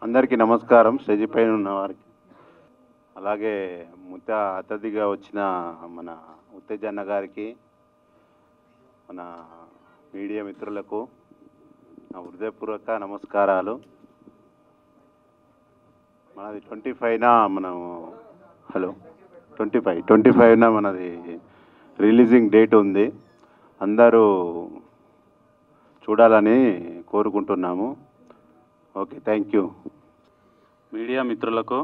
అందరికీ నమస్కారం. స్టేజ్ పైన ఉన్న వారికి, అలాగే ముఖ్య అతిథిగా వచ్చిన మన ఉత్తేజన్న గారికి, మన మీడియా మిత్రులకు నా హృదయపూర్వక నమస్కారాలు. మనది 25న మనము 25న మనది రిలీజింగ్ డేట్ ఉంది. అందరూ చూడాలని కోరుకుంటున్నాము. Okay, thank you. మీడియా మిత్రులకు,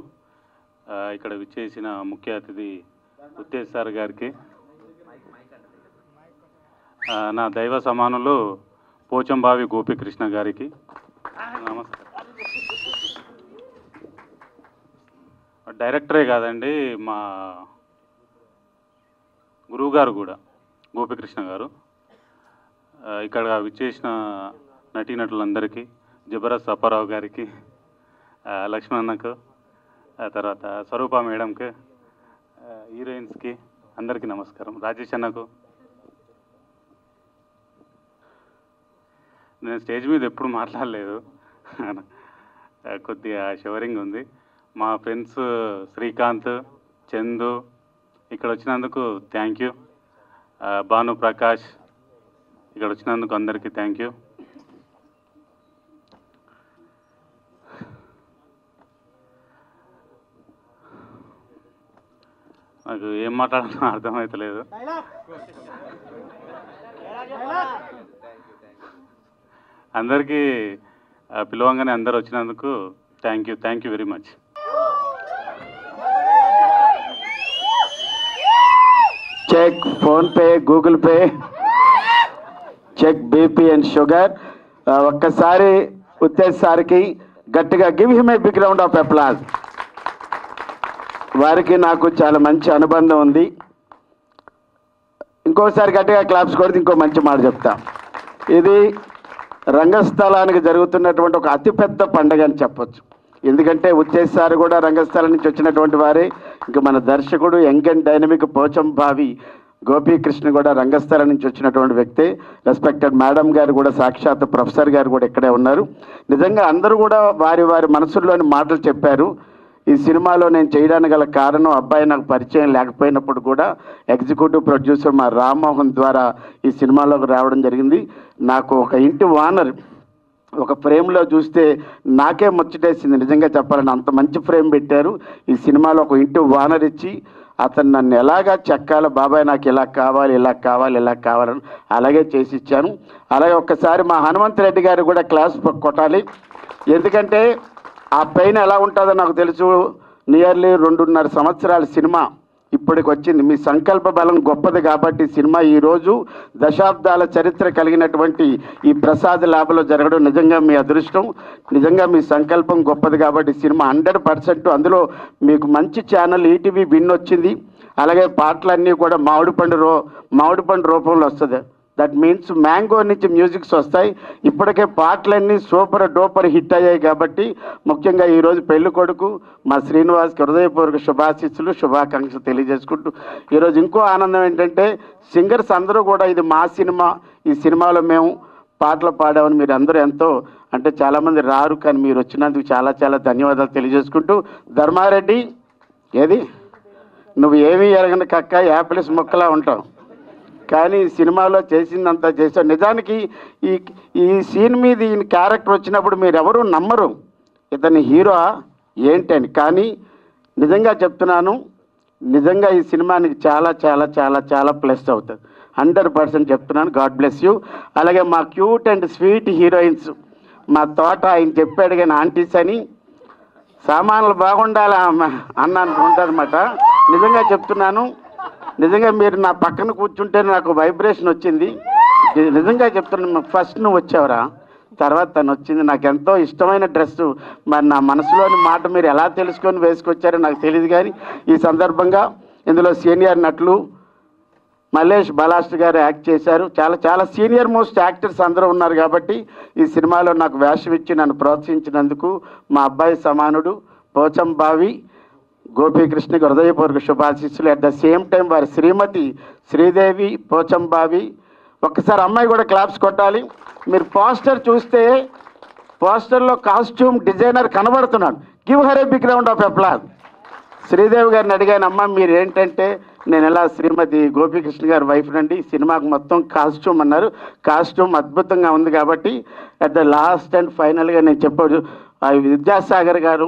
ఇక్కడ విచ్చేసిన ముఖ్య అతిథి ఉత్తేజ్ సార్ గారికి, నా దైవ సమానులు పోచంబావి గోపీకృష్ణ గారికి నమస్కారం. డైరెక్టరే కాదండి, మా గురువు గారు కూడా గోపీకృష్ణ గారు. ఇక్కడ విచ్చేసిన నటీనటులందరికీ, జబర్దస్త్ అప్పారావు గారికి, లక్ష్మణకు, తర్వాత స్వరూప మేడంకి, హీరోయిన్స్కి అందరికీ నమస్కారం. రాజేష్ అన్నకు. నేను స్టేజ్ మీద ఎప్పుడు మాట్లాడలేదు, కొద్దిగా షవరింగ్ ఉంది. మా ఫ్రెండ్స్ శ్రీకాంత్, చందు ఇక్కడ వచ్చినందుకు థ్యాంక్ యూ. భాను ప్రకాష్ ఇక్కడ వచ్చినందుకు అందరికీ థ్యాంక్ యూ. నాకు ఏం మాట్లాడాలో అర్థమవుతలేదు. అందరికీ పిలవంగానే అందరు వచ్చినందుకు thank you very much. Check PhonePe, Google Pay, check BP and sugar. ఒక్కసారి ఉత్తేజ్ సార్కి గట్టిగా give him a big round of applause. వారికి నాకు చాలా మంచి అనుబంధం ఉంది. ఇంకోసారి గట్టిగా క్లాప్స్ కొడితే ఇంకో మంచి మాట చెప్తా. ఇది రంగస్థలానికి జరుగుతున్నటువంటి ఒక అతిపెద్ద పండుగ అని చెప్పొచ్చు. ఎందుకంటే ఉత్తేజ్ సార్ కూడా రంగస్థలం నుంచి వచ్చినటువంటి వారే. ఇంకా మన దర్శకుడు యంగ్ అండ్ డైనమిక్ పోచంబావి గోపీకృష్ణ కూడా రంగస్థలం నుంచి వచ్చినటువంటి వ్యక్తే. రెస్పెక్టెడ్ మేడం గారు కూడా, సాక్షాత్ ప్రొఫెసర్ గారు కూడా ఇక్కడే ఉన్నారు. నిజంగా అందరూ కూడా వారి వారి మనసుల్లోని మాటలు చెప్పారు. ఈ సినిమాలో నేను చేయడానికి గల కారణం, అబ్బాయి నాకు పరిచయం లేకపోయినప్పుడు కూడా ఎగ్జిక్యూటివ్ ప్రొడ్యూసర్ మా రామ్మోహన్ ద్వారా ఈ సినిమాలోకి రావడం జరిగింది. నాకు ఒక ఇంటి ఓనర్ ఒక ఫ్రేమ్లో చూస్తే నాకే ముచ్చటేసింది. నిజంగా చెప్పాలని అంత మంచి ఫ్రేమ్ పెట్టారు. ఈ సినిమాలో ఒక ఇంటి ఓనర్ ఇచ్చి అతను నన్ను ఎలాగా చెక్కాలో, బాబాయ్ నాకు ఇలా కావాలని అలాగే చేసి ఇచ్చాను. అలాగే ఒక్కసారి మా హనుమంతరెడ్డి గారు కూడా క్లాస్ కొట్టాలి. ఎందుకంటే ఆ పెయిన్ ఎలా ఉంటుందో నాకు తెలుసు. నియర్లీ 2.5 సంవత్సరాల సినిమా ఇప్పటికి వచ్చింది. మీ సంకల్ప బలం గొప్పది కాబట్టి సినిమా ఈరోజు దశాబ్దాల చరిత్ర కలిగినటువంటి ఈ ప్రసాద్ ల్యాబ్లో జరగడం నిజంగా మీ అదృష్టం. నిజంగా మీ సంకల్పం గొప్పది కాబట్టి సినిమా 100%. అందులో మీకు మంచి ఛానల్ ఈటీవీ విన్ వచ్చింది. అలాగే పాటలన్నీ కూడా మామిడి పండు రూపంలో వస్తుంది. దట్ మీన్స్ మ్యాంగో నుంచి మ్యూజిక్స్ వస్తాయి. ఇప్పటికే పాటలన్నీ సూపర్ డూపర్ హిట్ అయ్యాయి కాబట్టి ముఖ్యంగా ఈరోజు పెళ్లి కొడుకు మా శ్రీనివాస్కి హృదయపూర్వక శుభాకాంక్షలు తెలియజేసుకుంటూ, ఈరోజు ఇంకో ఆనందం ఏంటంటే సింగర్స్ అందరూ కూడా ఇది మా సినిమా, ఈ సినిమాలో మేము పాటలు పాడామని మీరు అందరూ ఎంతో అంటే చాలామంది రారు, కానీ మీరు వచ్చినందుకు చాలా చాలా ధన్యవాదాలు తెలియజేసుకుంటూ, ధర్మారెడ్డి ఏది నువ్వు ఏమీ ఎరగని కక్క యాపిల్స్ మొక్కలా ఉంటావు, కానీ సినిమాలో చేసిందంతా చేశావు. నిజానికి ఈ సీన్ మీద ఈయన క్యారెక్టర్ వచ్చినప్పుడు మీరు ఎవరు నమ్మరు ఇతని హీరో ఏంటని. కానీ నిజంగా చెప్తున్నాను, నిజంగా ఈ సినిమానికి చాలా చాలా చాలా చాలా ప్లస్ అవుతుంది. 100% చెప్తున్నాను. God bless you. అలాగే మా క్యూట్ అండ్ స్వీట్ హీరోయిన్స్, మా తోట ఆయన చెప్పాడు కానీ ఆంటీస్ అని సామాన్లు బాగుండాలి అన్న ఉంటుందన్నమాట. నిజంగా చెప్తున్నాను, నిజంగా మీరు నా పక్కన కూర్చుంటే నాకు వైబ్రేషన్ వచ్చింది. నిజంగా చెప్తున్నాను, ఫస్ట్ నువ్వు వచ్చావురా, తర్వాత తను వచ్చింది. నాకు ఎంతో ఇష్టమైన డ్రెస్సు. మరి నా మనసులోని మాట మీరు ఎలా తెలుసుకొని వేసుకొచ్చారో నాకు తెలియదు. కానీ ఈ సందర్భంగా ఇందులో సీనియర్ నటులు మల్లేష్ బలాస్ట్ గారు యాక్ట్ చేశారు. చాలా చాలా సీనియర్ మోస్ట్ యాక్టర్స్ అందరూ ఉన్నారు కాబట్టి ఈ సినిమాలో నాకు వేషం ఇచ్చి నన్ను ప్రోత్సహించినందుకు మా అబ్బాయి సమానుడు పోచంబావి గోపీకృష్ణకి హృదయపూర్వక శుభాశీస్సులు. అట్ ద సేమ్ టైం వారి శ్రీమతి శ్రీదేవి పోచంబావి. ఒక్కసారి అమ్మాయి కూడా క్లాప్స్ కొట్టాలి. మీరు పోస్టర్ చూస్తే పోస్టర్లో కాస్ట్యూమ్ డిజైనర్ కనబడుతున్నాడు. Give her a big round of applause. Sridevi గారిని అడిగాను, అమ్మ మీరు ఏంటంటే నేను ఎలా శ్రీమతి గోపీకృష్ణ గారి వైఫ్ నండి, సినిమాకు మొత్తం కాస్ట్యూమ్ అన్నారు. కాస్ట్యూమ్ అద్భుతంగా ఉంది కాబట్టి అట్ ద లాస్ట్ అండ్ ఫైనల్గా నేను చెప్పాడు, విద్యాసాగర్ గారు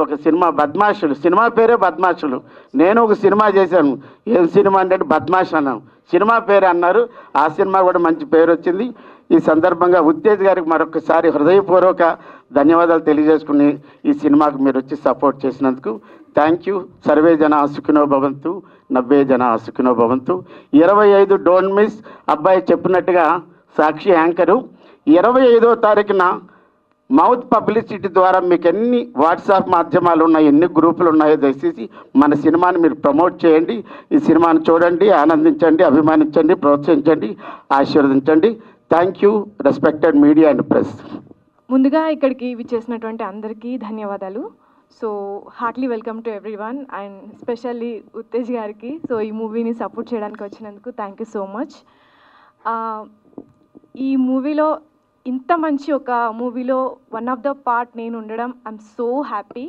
ఒక సినిమా బద్మాషులు, సినిమా పేరే బద్మాషులు. నేను ఒక సినిమా చేశాను, ఏం సినిమా అంటే బద్మాష్ అన్నాను, సినిమా పేరు అన్నారు. ఆ సినిమా కూడా మంచి పేరు వచ్చింది. ఈ సందర్భంగా ఉత్తేజ్ గారికి మరొకసారి హృదయపూర్వక ధన్యవాదాలు తెలియజేసుకుని ఈ సినిమాకు మీరు వచ్చి సపోర్ట్ చేసినందుకు థ్యాంక్ యూ. సర్వే జన సుఖినో భవంతు, 90 జన సుఖినో భవంతు. 25 డోంట్ మిస్. అబ్బాయి చెప్పినట్టుగా సాక్షి యాంకరు 25వ తారీఖున మౌత్ పబ్లిసిటీ ద్వారా మీకు ఎన్ని వాట్సాప్ మాధ్యమాలు ఉన్నాయి, ఎన్ని గ్రూపులు ఉన్నాయో దయచేసి మన సినిమాని మీరు ప్రమోట్ చేయండి. ఈ సినిమాని చూడండి, ఆనందించండి, అభిమానించండి, ప్రోత్సహించండి, ఆశీర్వదించండి. Thank you respected media and press. ముందుగా ఇక్కడికి విచ్చేసినటువంటి అందరికీ ధన్యవాదాలు. So heartily welcome to everyone and specially Uttej గారికి. సో ఈ మూవీని సపోర్ట్ చేయడానికి వచ్చినందుకు థ్యాంక్ యూ సో మచ్. ఈ మూవీలో ఇంత మంచి ఒక మూవీలో వన్ ఆఫ్ ద పార్ట్ నేను ఉండడం ఐఎమ్ సో హ్యాపీ.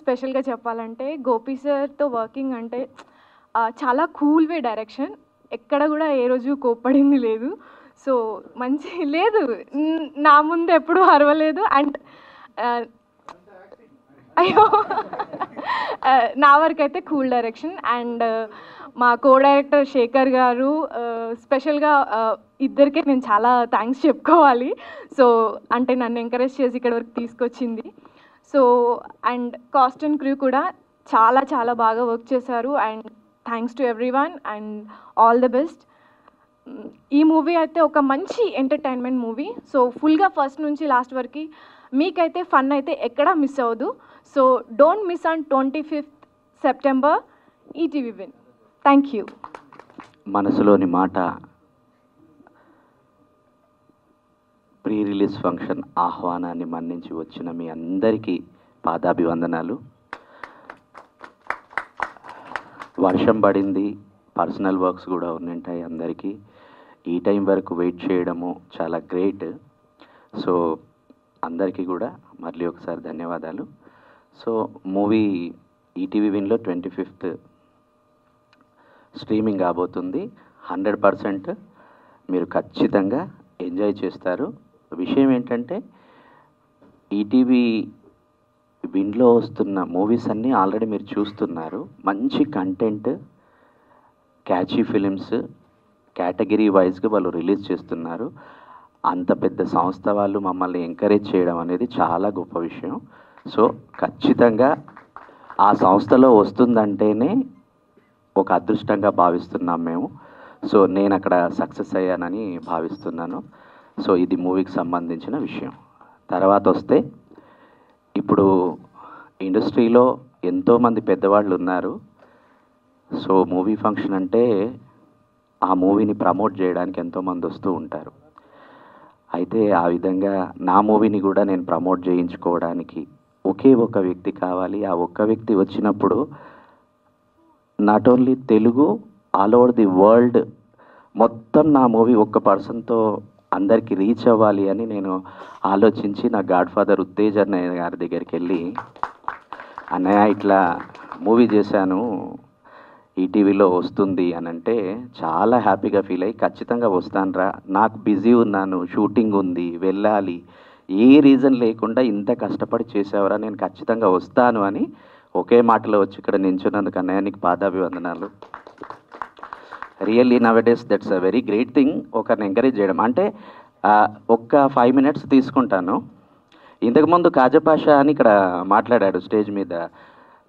స్పెషల్గా చెప్పాలంటే గోపి సార్తో వర్కింగ్ అంటే చాలా కూల్ వే డైరెక్షన్, ఎక్కడ కూడా ఏ రోజు కోప్పడింది లేదు. సో మంచి లేదు, నా ముందు ఎప్పుడూ అరవలేదు. అండ్ అయ్యో నా వరకు అయితే కూల్ డైరెక్షన్. అండ్ మా కో డైరెక్టర్ శేఖర్ గారు, స్పెషల్గా ఇద్దరికే నేను చాలా థ్యాంక్స్ చెప్పుకోవాలి. సో అంటే నన్ను ఎంకరేజ్ చేసి ఇక్కడ వరకు తీసుకొచ్చింది. So and cost and crew కూడా చాలా చాలా బాగా వర్క్ చేశారు. And thanks to everyone and all the best. ఈ మూవీ అయితే ఒక మంచి ఎంటర్టైన్మెంట్ మూవీ. సో ఫుల్గా ఫస్ట్ నుంచి లాస్ట్ వరకు మీకైతే ఫన్ అయితే ఎక్కడా మిస్ అవ్వదు. So don't miss on 25th September ETV win. Thank you. మనసులోని మాట ప్రీ రిలీజ్ ఫంక్షన్ ఆహ్వానాన్ని మన్నించి వచ్చిన మీ అందరికీ పాదాభివందనాలు. వర్షం పడింది, పర్సనల్ వర్క్స్ కూడా ఉంటాయి అందరికీ. ఈ టైం వరకు వెయిట్ చేయడము చాలా గ్రేట్. సో అందరికీ కూడా మళ్ళీ ఒకసారి ధన్యవాదాలు. సో మూవీ ఈటీవీ విన్లో 25th స్ట్రీమింగ్ కాబోతుంది. 100% మీరు ఖచ్చితంగా ఎంజాయ్ చేస్తారు. విషయం ఏంటంటే ఈటీవీ విన్లో వస్తున్న మూవీస్ అన్నీ ఆల్రెడీ మీరు చూస్తున్నారు. మంచి కంటెంట్, క్యాచీ ఫిలిమ్స్ కేటగిరీ వైజ్గా వాళ్ళు రిలీజ్ చేస్తున్నారు. అంత పెద్ద సంస్థ వాళ్ళు మమ్మల్ని ఎంకరేజ్ చేయడం అనేది చాలా గొప్ప విషయం. సో ఖచ్చితంగా ఆ సంస్థలో వస్తుందంటేనే ఒక అదృష్టంగా భావిస్తున్నాం మేము. సో నేను అక్కడ సక్సెస్ అయ్యానని భావిస్తున్నాను. సో ఇది మూవీకి సంబంధించిన విషయం. తర్వాత వస్తే ఇప్పుడు ఇండస్ట్రీలో ఎంతోమంది పెద్దవాళ్ళు ఉన్నారు. సో మూవీ ఫంక్షన్ అంటే ఆ మూవీని ప్రమోట్ చేయడానికి ఎంతోమంది వస్తూ ఉంటారు. అయితే ఆ విధంగా నా మూవీని కూడా నేను ప్రమోట్ చేయించుకోవడానికి ఒకే ఒక వ్యక్తి కావాలి. ఆ ఒక్క వ్యక్తి వచ్చినప్పుడు not only Telugu, all over the world మొత్తం నా మూవీ ఒక్క పర్సన్తో అందరికీ రీచ్ అవ్వాలి అని నేను ఆలోచించి నా గాడ్ ఫాదర్ ఉత్తేజ్ అన్నయ్య గారి దగ్గరికి వెళ్ళి, అన్నయ్య ఇట్లా మూవీ చేశాను, ఈటీవీలో వస్తుంది అని అంటే చాలా హ్యాపీగా ఫీల్ అయ్యి ఖచ్చితంగా వస్తానురా, నాకు బిజీ ఉన్నాను, షూటింగ్ ఉంది, వెళ్ళాలి, ఏ రీజన్ లేకుండా ఇంత కష్టపడి చేసావురా, నేను ఖచ్చితంగా వస్తాను అని ఒకే మాటలో వచ్చి ఇక్కడ నించున్నందుకు అన్నయ్య నీకు పాదాభివందనాలు. Really nowadays that's a very great thing, ఒకరిని ఎంకరేజ్ చేయడం. అంటే ఒక్క 5 minutes తీసుకుంటాను. ఇంతకుముందు కాజపాషా అని ఇక్కడ మాట్లాడాడు స్టేజ్ మీద.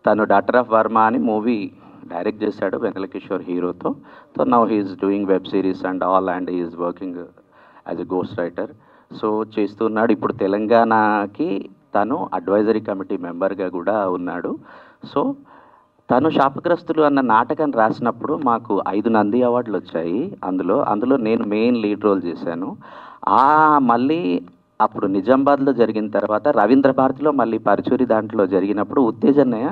తను డాక్టర్ ఆఫ్ వర్మ అని మూవీ డైరెక్ట్ చేశాడు వెన్నెల కిషోర్ హీరోతో. So now he's doing web series and all, and he's working as a ghost writer. So చేస్తున్నాడు. ఇప్పుడు తెలంగాణకి తను అడ్వైజరీ కమిటీ మెంబర్గా కూడా ఉన్నాడు. సో తను శాపగ్రస్తులు అన్న నాటకాన్ని రాసినప్పుడు మాకు 5 నంది అవార్డులు వచ్చాయి. అందులో నేను మెయిన్ లీడ్ రోల్ చేశాను. మళ్ళీ అప్పుడు నిజామాబాద్లో జరిగిన తర్వాత రవీంద్ర భారతిలో మళ్ళీ పరుచూరి దాంట్లో జరిగినప్పుడు ఉత్తేజ్ అన్నయ్య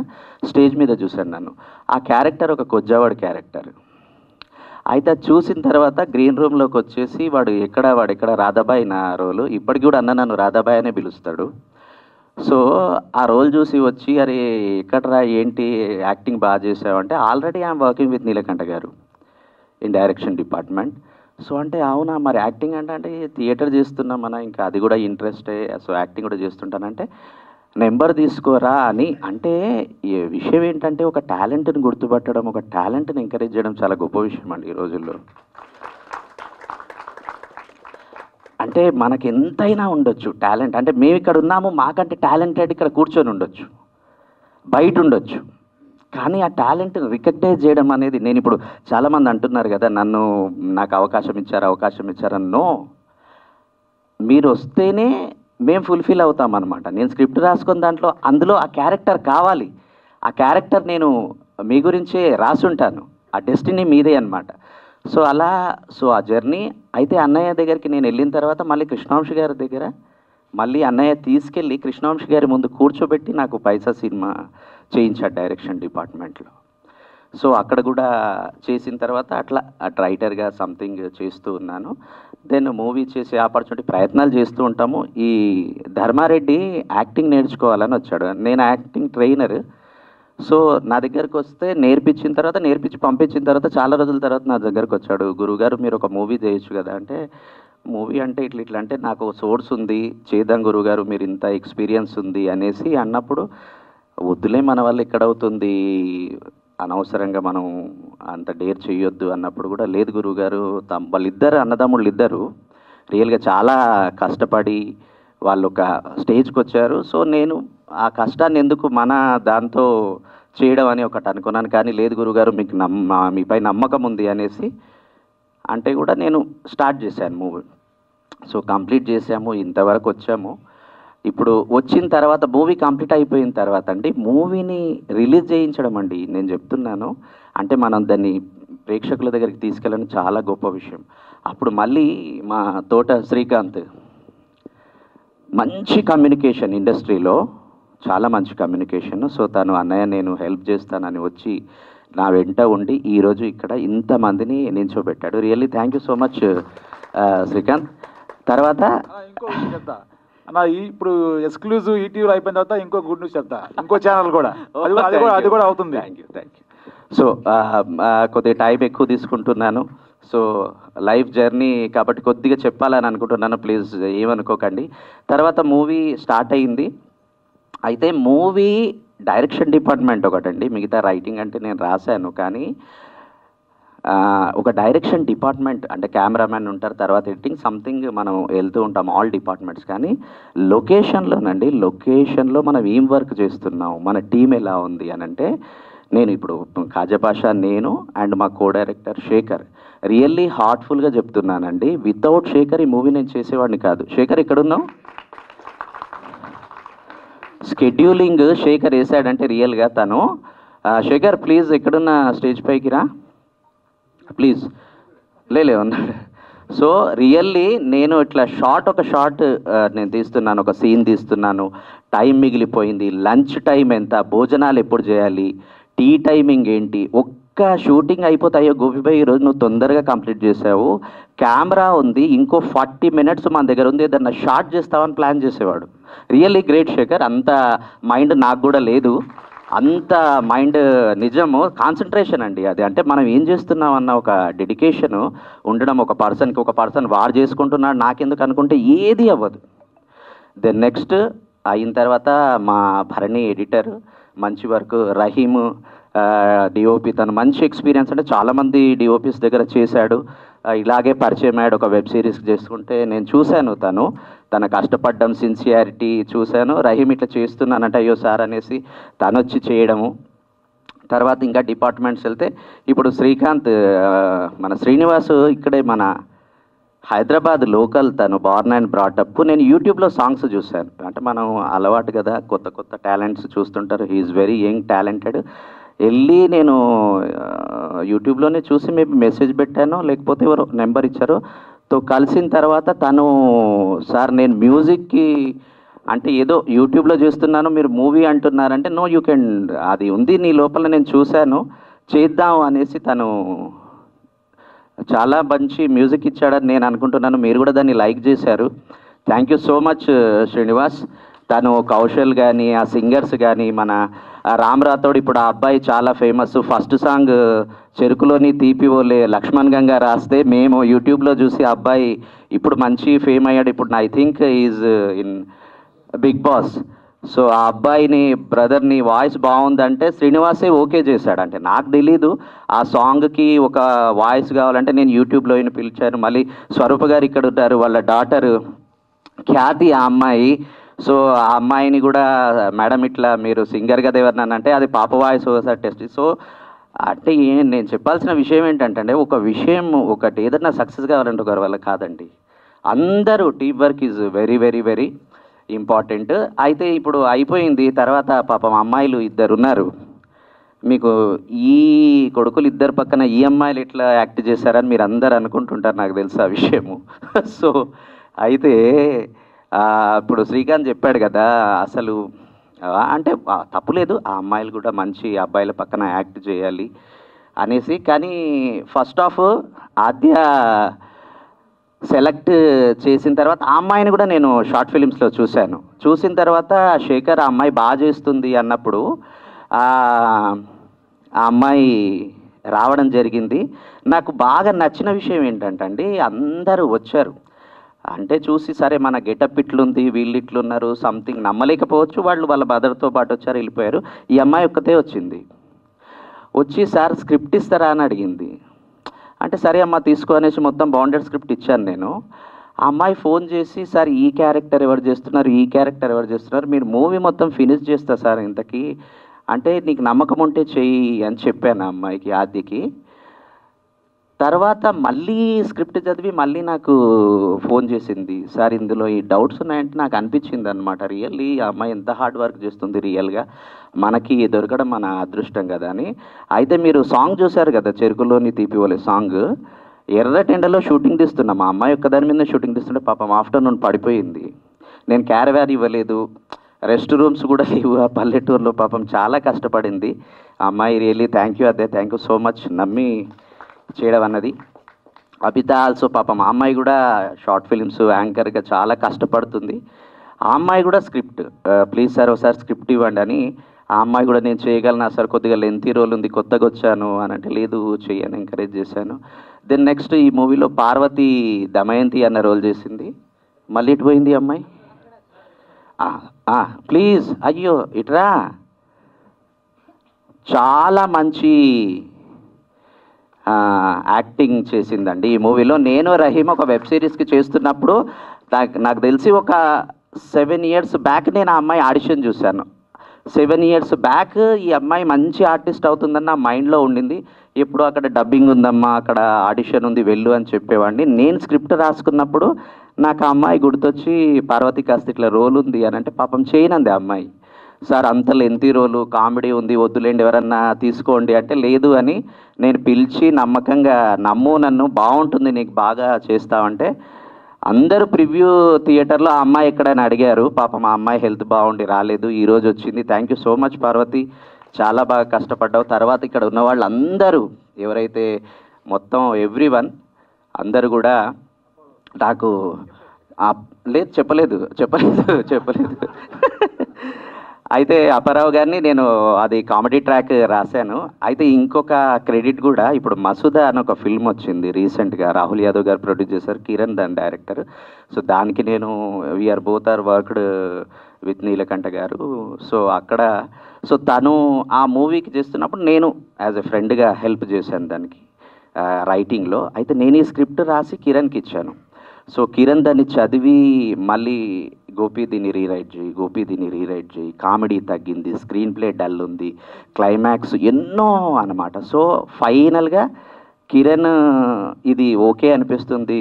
స్టేజ్ మీద చూశాను నన్ను. ఆ క్యారెక్టర్ ఒక కొజ్జావాడు క్యారెక్టర్. అయితే అది చూసిన తర్వాత గ్రీన్ రూమ్లోకి వచ్చేసి వాడు ఎక్కడ రాధాబాయి నా రోలు ఇప్పటికి కూడా అన్న నన్ను రాధాబాయి అనే పిలుస్తాడు. సో ఆ రోల్ చూసి వచ్చి అరే ఎక్కడరా ఏంటి యాక్టింగ్ బాగా చేసావంటే already I'm working with Neelakantha garu in direction department. So అంటే అవునా మరి యాక్టింగ్ అంటే థియేటర్ చేస్తున్నాం మన ఇంకా అది కూడా ఇంట్రెస్టే, సో యాక్టింగ్ కూడా చేస్తుంటానంటే నెంబర్ తీసుకోరా అని. అంటే ఈ విషయం ఏంటంటే ఒక టాలెంట్ని గుర్తుపట్టడం, ఒక టాలెంట్ని ఎంకరేజ్ చేయడం చాలా గొప్ప విషయం అండి ఈ రోజుల్లో. అంటే మనకి ఎంతైనా ఉండొచ్చు టాలెంట్, అంటే మేము ఇక్కడ ఉన్నాము మాకంటే టాలెంటెడ్ ఇక్కడ కూర్చొని ఉండొచ్చు, బయట ఉండొచ్చు, కానీ ఆ టాలెంట్ని రికగ్నైజ్ చేయడం అనేది, నేను ఇప్పుడు చాలామంది అంటున్నారు కదా నాకు అవకాశం ఇచ్చారని. నో, మీరు వస్తేనే మేము ఫుల్ఫిల్ అవుతాం అనమాట. నేను స్క్రిప్ట్ రాసుకున్న అందులో ఆ క్యారెక్టర్ కావాలి, ఆ క్యారెక్టర్ నేను మీ గురించే రాసుంటాను, ఆ డెస్టినీ మీదే అనమాట. సో ఆ జర్నీ అయితే అన్నయ్య దగ్గరికి నేను వెళ్ళిన తర్వాత మళ్ళీ కృష్ణవంశీ గారి దగ్గర మళ్ళీ అన్నయ్య తీసుకెళ్ళి కృష్ణవంశీ గారి ముందు కూర్చోబెట్టి నాకు పైసా సినిమా చేయించాడు డైరెక్షన్ డిపార్ట్మెంట్లో. సో అక్కడ కూడా చేసిన తర్వాత అట్లా రైటర్గా సంథింగ్ చేస్తూ ఉన్నాను. దెన్ మూవీ చేసే ఆపర్చునిటీ ప్రయత్నాలు చేస్తూ ఉంటాము. ఈ ధర్మారెడ్డి యాక్టింగ్ నేర్చుకోవాలని వచ్చాడు, నేను యాక్టింగ్ ట్రైనర్. సో నా దగ్గరకు వస్తే నేర్పించి పంపించిన తర్వాత చాలా రోజుల తర్వాత నా దగ్గరకు వచ్చాడు, గురుగారు మీరు ఒక మూవీ చేయొచ్చు కదా అంటే, మూవీ అంటే ఇట్లా అంటే నాకు సోర్స్ ఉంది చేద్దాం గురుగారు, మీరు ఇంత ఎక్స్పీరియన్స్ ఉంది అనేసి అన్నప్పుడు, వద్దులే మన వల్ల ఎక్కడవుతుంది, అనవసరంగా మనం అంత డేర్ చేయొద్దు అన్నప్పుడు కూడా, లేదు గురుగారు వాళ్ళిద్దరు అన్నదమ్ముళ్ళు ఇద్దరు రియల్గా చాలా కష్టపడి వాళ్ళు ఒక స్టేజ్కి వచ్చారు. సో నేను ఆ కష్టాన్ని ఎందుకు మన దాంతో చేయడం అని ఒకటి అనుకున్నాను, కానీ లేదు గురుగారు మీకు మీపై నమ్మకం ఉంది అనేసి అంటే కూడా నేను స్టార్ట్ చేశాను మూవీ. సో కంప్లీట్ చేసాము, ఇంతవరకు వచ్చాము. ఇప్పుడు వచ్చిన తర్వాత మూవీ కంప్లీట్ అయిపోయిన తర్వాత అండి మూవీని రిలీజ్ చేయించడం అండి నేను చెప్తున్నాను, అంటే మనం దాన్ని ప్రేక్షకుల దగ్గరికి తీసుకెళ్ళడం చాలా గొప్ప విషయం. అప్పుడు మళ్ళీ మా తోట శ్రీకాంత్ మంచి కమ్యూనికేషన్, ఇండస్ట్రీలో చాలా మంచి కమ్యూనికేషన్. సో తను అన్నయ్య నేను హెల్ప్ చేస్తానని వచ్చి నా వెంట ఉండి ఈరోజు ఇక్కడ ఇంతమందిని నిల్చోబెట్టాడు. Really thank you so much Srikanth. తర్వాత ఇంకో విషయం చెప్తా అన్న, ఇప్పుడు ఎక్స్క్లూజివ్ ఈటీవీలో అయిపోయిన తర్వాత ఇంకో గుడ్ న్యూస్ చెప్తా, ఇంకో ఛానల్ కూడా అది కూడా అవుతుంది. Thank you. సో కొద్దిగా టైం ఎక్కువ తీసుకుంటున్నాను, సో లైఫ్ జర్నీ కాబట్టి కొద్దిగా చెప్పాలని అనుకుంటున్నాను, ప్లీజ్ ఏమనుకోకండి. తర్వాత మూవీ స్టార్ట్ అయ్యింది. అయితే మూవీ డైరెక్షన్ డిపార్ట్మెంట్ ఒకటండి, మిగతా రైటింగ్ అంటే నేను రాశాను, కానీ ఒక డైరెక్షన్ డిపార్ట్మెంట్ అంటే కెమెరామ్యాన్ ఉంటారు, తర్వాత ఎడిటింగ్ సంథింగ్ మనం వెళ్తూ ఉంటాం ఆల్ డిపార్ట్మెంట్స్. కానీ లొకేషన్లో మనం ఏం వర్క్ చేస్తున్నాం, మన టీం ఎలా ఉంది అని అంటే, నేను ఇప్పుడు ఖాజా పాషా, నేను అండ్ మా కో డైరెక్టర్ శేఖర్ రియల్లీ హార్ట్ఫుల్గా చెప్తున్నానండి, వితౌట్ శేఖర్ ఈ మూవీ నేను చేసేవాడిని కాదు. శేఖర్ ఎక్కడున్నావు? స్కెడ్యూలింగ్ శేఖర్ వేసాడంటే రియల్గా తను, శేఖర్ ప్లీజ్ ఎక్కడున్న స్టేజ్ పైకి రా ప్లీజ్, లేలే ఉన్నాడు. సో రియల్లీ నేను ఇట్లా ఒక షార్ట్ నేను తీస్తున్నాను, ఒక సీన్ తీస్తున్నాను, టైం మిగిలిపోయింది, లంచ్ టైం ఎంత, భోజనాలు ఎప్పుడు చేయాలి, టీ టైమింగ్ ఏంటి, ఒక్క షూటింగ్ అయిపోతాయో గోపిబాయ్ ఈరోజు నువ్వు తొందరగా కంప్లీట్ చేసావు, కెమెరా ఉంది, ఇంకో 40 minutes మన దగ్గర ఉంది, ఏదన్నా షార్ట్ చేస్తావని ప్లాన్ చేసేవాడు. Really great Shekhar. అంత మైండ్ నాకు కూడా లేదు, అంత మైండ్ నిజము కాన్సన్ట్రేషన్ అండి అది. అంటే మనం ఏం చేస్తున్నాం అన్న ఒక డెడికేషన్ ఉండడం, ఒక పర్సన్ వాడు చేసుకుంటున్నాడు నాకెందుకు అనుకుంటే ఏది అవ్వదు. దెన్ నెక్స్ట్ అయిన తర్వాత మా భరణి ఎడిటర్ మంచి వర్క్, రహీము డిఓపి తను మంచి ఎక్స్పీరియన్స్, అంటే చాలామంది డిఓపిస్ దగ్గర చేశాడు, ఇలాగే పరిచయం అయ్యాడు, ఒక వెబ్ సిరీస్ చేసుకుంటే నేను చూశాను తన కష్టపడ్డం, సిన్సియారిటీ చూశాను. రహీమ్ ఇట్లా చేస్తున్నానంటే అయ్యో సార్ అనేసి తను వచ్చి చేయడము. తర్వాత ఇంకా డిపార్ట్మెంట్స్ వెళ్తే ఇప్పుడు శ్రీకాంత్, మన శ్రీనివాస్ ఇక్కడే మన హైదరాబాద్ లోకల్, తను బార్న్ అండ్ బ్రాటప్. నేను యూట్యూబ్లో సాంగ్స్ చూశాను, అంటే మనం అలవాటు కదా కొత్త టాలెంట్స్ చూస్తుంటారు, హీఈస్ వెరీ యంగ్ టాలెంటెడ్. వెళ్ళి నేను యూట్యూబ్లోనే చూసి మేబీ మెసేజ్ పెట్టాను, లేకపోతే ఎవరో నెంబర్ ఇచ్చారు. తో కలిసిన తర్వాత తను సార్ నేను మ్యూజిక్కి అంటే ఏదో యూట్యూబ్లో చేస్తున్నాను, మీరు మూవీ అంటున్నారంటే నో యూ కెన్, అది ఉంది నీ లోపల నేను చూశాను, చేద్దాం అనేసి తను చాలా మంచి మ్యూజిక్ ఇచ్చాడని నేను అనుకుంటున్నాను. మీరు కూడా దాన్ని లైక్ చేశారు. Thank you so much Srinivas. తను కౌశల్ కానీ ఆ సింగర్స్ కానీ మన రామ్ రాథోడ్, ఇప్పుడు ఆ అబ్బాయి చాలా ఫేమస్. ఫస్ట్ సాంగ్ చెరుకులోని తీపి ఓలే లక్ష్మణ్ గంగా రాస్తే మేము యూట్యూబ్లో చూసి ఆ అబ్బాయి ఇప్పుడు మంచి ఫేమ్ అయ్యాడు. ఇప్పుడు I think is in Bigg Boss. So ఆ అబ్బాయిని బ్రదర్ని వాయిస్ బాగుందంటే శ్రీనివాసే ఓకే చేశాడు. అంటే నాకు తెలీదు ఆ సాంగ్కి ఒక వాయిస్ కావాలంటే నేను యూట్యూబ్లో ఈయన పిలిచాను. మళ్ళీ స్వరూప గారు ఇక్కడ ఉంటారు, వాళ్ళ డాటరు ఖ్యాతి ఆ అమ్మాయి. సో ఆ అమ్మాయిని కూడా మేడం ఇట్లా మీరు సింగర్ కదా ఎవరినని అంటే అది పాప వాయిస్ ఒకసారి టెస్ట్. సో అంటే నేను చెప్పాల్సిన విషయం ఏంటంటే ఒక విషయం ఒకటి ఏదన్నా సక్సెస్ కావాలంటే ఒకరి వల్ల కాదండి, అందరూ team work is very very very important. అయితే ఇప్పుడు అయిపోయింది. తర్వాత పాపం అమ్మాయిలు ఇద్దరు ఉన్నారు మీకు, ఈ కొడుకులు ఇద్దరు పక్కన ఈ అమ్మాయిలు ఎట్లా యాక్ట్ చేశారని మీరు అందరు అనుకుంటుంటారు, నాకు తెలుసు ఆ విషయము. సో అయితే ఇప్పుడు శ్రీకాంత్ చెప్పాడు కదా, అసలు అంటే తప్పులేదు, ఆ అమ్మాయిలు కూడా మంచి అబ్బాయిల పక్కన యాక్ట్ చేయాలి అనేసి. కానీ ఫస్ట్ ఆఫ్ ఆద్య సెలెక్ట్ చేసిన తర్వాత ఆ అమ్మాయిని కూడా నేను షార్ట్ ఫిలిమ్స్లో చూశాను. చూసిన తర్వాత శేఖర్ ఆ అమ్మాయి బాగా చేస్తుంది అన్నప్పుడు ఆ అమ్మాయి రావడం జరిగింది. నాకు బాగా నచ్చిన విషయం ఏంటంటే అండి, అందరూ వచ్చారు అంటే చూసి సరే మన గెటప్ ఇట్లుంది, వీళ్ళు ఇట్లున్నారు, సంథింగ్ నమ్మలేకపోవచ్చు. వాళ్ళు వాళ్ళ బ్రదర్తో పాటు వచ్చారు, వెళ్ళిపోయారు. ఈ అమ్మాయి ఒక్కతే వచ్చింది. వచ్చి సార్ స్క్రిప్ట్ ఇస్తారా అని అడిగింది. అంటే సరే అమ్మ తీసుకో అనేసి మొత్తం బౌండెడ్ స్క్రిప్ట్ ఇచ్చాను నేను. ఆ అమ్మాయి ఫోన్ చేసి సార్ ఈ క్యారెక్టర్ ఎవరు చేస్తున్నారు, ఈ క్యారెక్టర్ ఎవరు చేస్తున్నారు, మీరు మూవీ మొత్తం ఫినిష్ చేస్తా సార్ ఇంతకీ అంటే నీకు నమ్మకం ఉంటే చెయ్యి అని చెప్పాను ఆ అమ్మాయికి, ఆద్యకి. తర్వాత మళ్ళీ స్క్రిప్ట్ చదివి మళ్ళీ నాకు ఫోన్ చేసింది, సార్ ఇందులో ఈ డౌట్స్ ఉన్నాయంటే నాకు అనిపించింది అనమాట, రియల్లీ ఆ అమ్మాయి ఎంత హార్డ్ వర్క్ చేస్తుంది, రియల్గా మనకి దొరకడం మన అదృష్టం కదా అని. అయితే మీరు సాంగ్ చూశారు కదా, చెరుకులోని తీపివలే సాంగ్, ఎర్రటెండలో షూటింగ్ తీస్తున్నాం. మా అమ్మాయి ఒక్కదాని మీద షూటింగ్ తీస్తుంటే పాపం ఆఫ్టర్నూన్ పడిపోయింది. నేను క్యారవాన్ ఇవ్వలేదు, రెస్ట్ రూమ్స్ కూడా లేవు ఆ పల్లెటూరులో. పాపం చాలా కష్టపడింది ఆ అమ్మాయి. రియల్లీ థ్యాంక్ యూ అదే, థ్యాంక్ యూ సో మచ్ నమ్మి చేయడం అన్నది. అబిత ఆల్సో పాపం ఆ అమ్మాయి కూడా షార్ట్ ఫిలిమ్స్ యాంకర్గా చాలా కష్టపడుతుంది. ఆ అమ్మాయి కూడా స్క్రిప్ట్ ప్లీజ్ సార్ ఒకసారి స్క్రిప్ట్ ఇవ్వండి అని. ఆ అమ్మాయి కూడా నేను చేయగలను సార్, కొద్దిగా లెంతీ రోల్ ఉంది, కొత్తగా వచ్చాను అని అంటే లేదు చెయ్యని ఎంకరేజ్ చేశాను. దెన్ నెక్స్ట్ ఈ మూవీలో పార్వతి దమయంతి అన్న రోల్ చేసింది. మళ్ళీ ఇటు పోయింది అమ్మాయి, ప్లీజ్ అయ్యో ఇట్రా. చాలా మంచి యాక్టింగ్ చేసిందండి ఈ మూవీలో. నేను రహీమ్ ఒక వెబ్ సిరీస్కి చేస్తున్నప్పుడు నాకు తెలిసి ఒక 7 years బ్యాక్ నేను ఆ అమ్మాయి ఆడిషన్ చూశాను. 7 years బ్యాక్ ఈ అమ్మాయి మంచి ఆర్టిస్ట్ అవుతుందని నా మైండ్లో ఉండింది. ఎప్పుడు అక్కడ డబ్బింగ్ ఉందమ్మా, అక్కడ ఆడిషన్ ఉంది, వెళ్ళు అని చెప్పేవాడిని. నేను స్క్రిప్ట్ రాసుకున్నప్పుడు నాకు ఆ అమ్మాయి గుర్తొచ్చి పార్వతి కాస్త ఇట్లా రోల్ ఉంది అని అంటే పాపం చేయనంది ఆ అమ్మాయి. సార్ అంత లెంతీ రోలు, కామెడీ ఉంది, వద్దులేండి ఎవరన్నా తీసుకోండి అంటే లేదు అని నేను పిలిచి నమ్మకంగా నమ్ము నన్ను, బాగుంటుంది నీకు బాగా చేస్తావంటే అందరూ ప్రివ్యూ థియేటర్లో ఆ అమ్మాయి ఎక్కడైనా అడిగారు. పాపం ఆ అమ్మాయి హెల్త్ బాగుండి రాలేదు, ఈరోజు వచ్చింది. Thank you so much Parvathi, చాలా బాగా కష్టపడ్డావు. తర్వాత ఇక్కడ ఉన్న వాళ్ళు అందరూ ఎవరైతే మొత్తం ఎవ్రీవన్ అందరూ కూడా నాకు లేదు చెప్పలేదు అయితే అప్పారావు గారిని నేను అది కామెడీ ట్రాక్ రాశాను. అయితే ఇంకొక క్రెడిట్ కూడా, ఇప్పుడు మసూదా అని ఒక ఫిల్మ్ వచ్చింది రీసెంట్గా, రాహుల్ యాదవ్ గారు ప్రొడ్యూస్ చేశారు, కిరణ్ దాని డైరెక్టర్. సో దానికి నేను we are both are worked with Neelakantha garu. So తను ఆ మూవీకి చేస్తున్నప్పుడు నేను యాజ్ ఎ ఫ్రెండ్గా హెల్ప్ చేశాను దానికి రైటింగ్లో. అయితే నేను ఈ స్క్రిప్ట్ రాసి కిరణ్కి ఇచ్చాను. సో కిరణ్ దాన్ని చదివి మళ్ళీ గోపి దీన్ని రీరైట్ చేయి, కామెడీ తగ్గింది, స్క్రీన్ ప్లే డల్ ఉంది, క్లైమాక్స్ ఎన్నో అన్నమాట. సో ఫైనల్గా కిరణ్ ఇది ఓకే అనిపిస్తుంది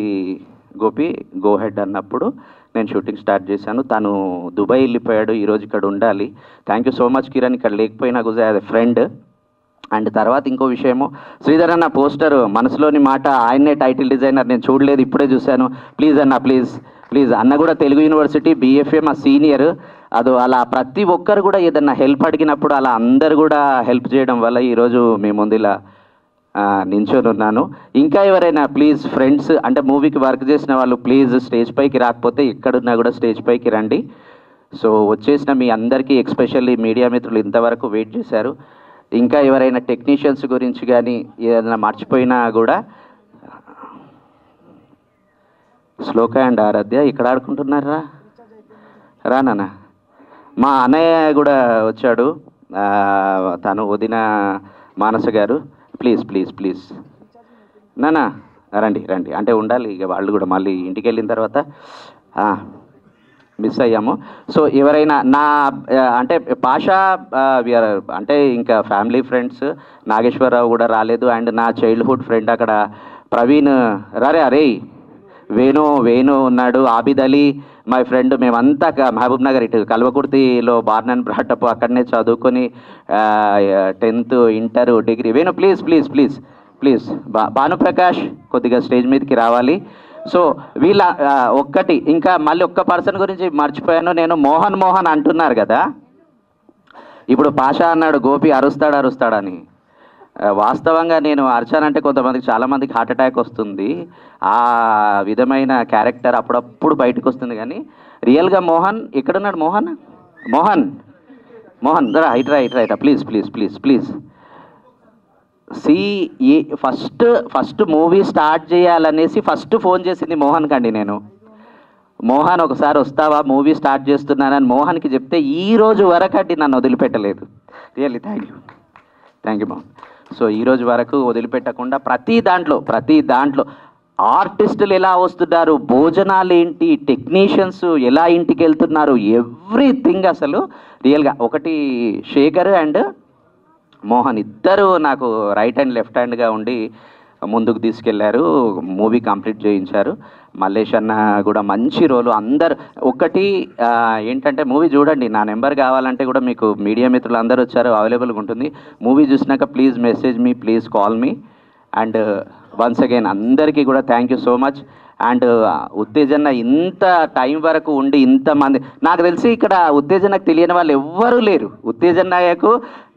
గోపి, గో హెడ్ అన్నప్పుడు నేను షూటింగ్ స్టార్ట్ చేశాను. తను దుబాయ్ వెళ్ళిపోయాడు, ఈరోజు ఇక్కడ ఉండాలి. Thank you so much Kiran, ఇక్కడ లేకపోయినా కూడా యాజ్ ఎ ఫ్రెండ్. అండ్ తర్వాత ఇంకో విషయము, శ్రీధర్ అన్న పోస్టర్ మనసులోని మాట, ఆయన్నే టైటిల్ డిజైనర్, నేను చూడలేదు ఇప్పుడే చూశాను. ప్లీజ్ అన్న ప్లీజ్ అన్న కూడా తెలుగు యూనివర్సిటీ BFA మా సీనియర్. అది అలా ప్రతి ఒక్కరు కూడా ఏదన్నా హెల్ప్ అడిగినప్పుడు అలా అందరు కూడా హెల్ప్ చేయడం వల్ల ఈరోజు మీ ముందు ఇలా నించొని ఉన్నాను. ఇంకా ఎవరైనా ప్లీజ్ ఫ్రెండ్స్ అంటే మూవీకి వర్క్ చేసిన వాళ్ళు ప్లీజ్ స్టేజ్ పైకి రాకపోతే ఎక్కడున్నా కూడా స్టేజ్ పైకి రండి. సో వచ్చేసిన మీ అందరికీ ఎక్స్పెషల్లీ మీడియా మిత్రులు ఇంతవరకు వెయిట్ చేశారు. ఇంకా ఎవరైనా టెక్నీషియన్స్ గురించి కానీ ఏదైనా మర్చిపోయినా కూడా శ్లోక అండ్ ఆరాధ్య ఇక్కడ ఆడుకుంటున్నారా? రానా? మా అన్నయ్య కూడా వచ్చాడు, తను వదిన మానస గారు. ప్లీజ్ ప్లీజ్ ప్లీజ్ నానా రండి రండి, అంటే ఉండాలి ఇక వాళ్ళు కూడా మళ్ళీ ఇంటికి వెళ్ళిన తర్వాత మిస్ అయ్యాము. సో ఎవరైనా నా అంటే పాషా అంటే ఇంకా ఫ్యామిలీ ఫ్రెండ్స్, నాగేశ్వరరావు కూడా రాలేదు, అండ్ నా చైల్డ్హుడ్ ఫ్రెండ్ అక్కడ ప్రవీణ్ రారే, అరే వేణు ఉన్నాడు, ఆబిద్ అలీ మై ఫ్రెండ్. మేమంతా మహబూబ్ నగర్ ఇటు కల్వకుర్తిలో బార్న్ అండ్ బ్రాటప్ అక్కడనే చదువుకొని 10th inter degree. Venu please please please please Bhanuprakash కొద్దిగా స్టేజ్ మీదకి రావాలి. సో వీళ్ళ ఒక్కటి ఇంకా మళ్ళీ ఒక్క పర్సన్ గురించి మర్చిపోయాను నేను. మోహన్ అంటున్నారు కదా, ఇప్పుడు పాషా అన్నాడు గోపి అరుస్తాడని. వాస్తవంగా నేను అర్చానంటే కొంతమందికి చాలామందికి హార్ట్ అటాక్ వస్తుంది, ఆ విధమైన క్యారెక్టర్ అప్పుడప్పుడు బయటకు వస్తుంది. కానీ రియల్గా మోహన్ ఎక్కడున్నాడు? మోహన్ రా ఇట్రా ప్లీజ్ ప్లీజ్ ప్లీజ్ ప్లీజ్. ఈ ఫస్ట్ మూవీ స్టార్ట్ చేయాలనేసి ఫస్ట్ ఫోన్ చేసింది మోహన్ కండి నేను. మోహన్ ఒకసారి వస్తావా మూవీ స్టార్ట్ చేస్తున్నానని మోహన్కి చెప్తే ఈ రోజు వరకు అండి నన్ను వదిలిపెట్టలేదు. Really thank you Mohan. So ఈరోజు వరకు వదిలిపెట్టకుండా ప్రతి దాంట్లో ఆర్టిస్టులు ఎలా వస్తున్నారు, భోజనాలు ఏంటి, టెక్నీషియన్స్ ఎలా ఇంటికి వెళ్తున్నారు, ఎవ్రీథింగ్ అసలు రియల్గా. ఒకటి శేఖర్ అండ్ మోహన్ ఇద్దరు నాకు రైట్ హ్యాండ్ లెఫ్ట్ హ్యాండ్గా ఉండి ముందుకు తీసుకెళ్లారు, మూవీ కంప్లీట్ చేయించారు. మల్లేష్ అన్న కూడా మంచి రోలు. అందరు ఒకటి ఏంటంటే మూవీ చూడండి, నా నెంబర్ కావాలంటే కూడా మీకు మీడియా మిత్రులు అందరూ వచ్చారు, అవైలబుల్గా ఉంటుంది. మూవీ చూసినాక please message me, please call me. And once again అందరికీ కూడా thank you so much. And ఉత్తేజన ఇంత టైం వరకు ఉండి ఇంతమంది, నాకు తెలిసి ఇక్కడ ఉత్తేజనకు తెలియని వాళ్ళు ఎవ్వరూ లేరు. ఉత్తేజనకు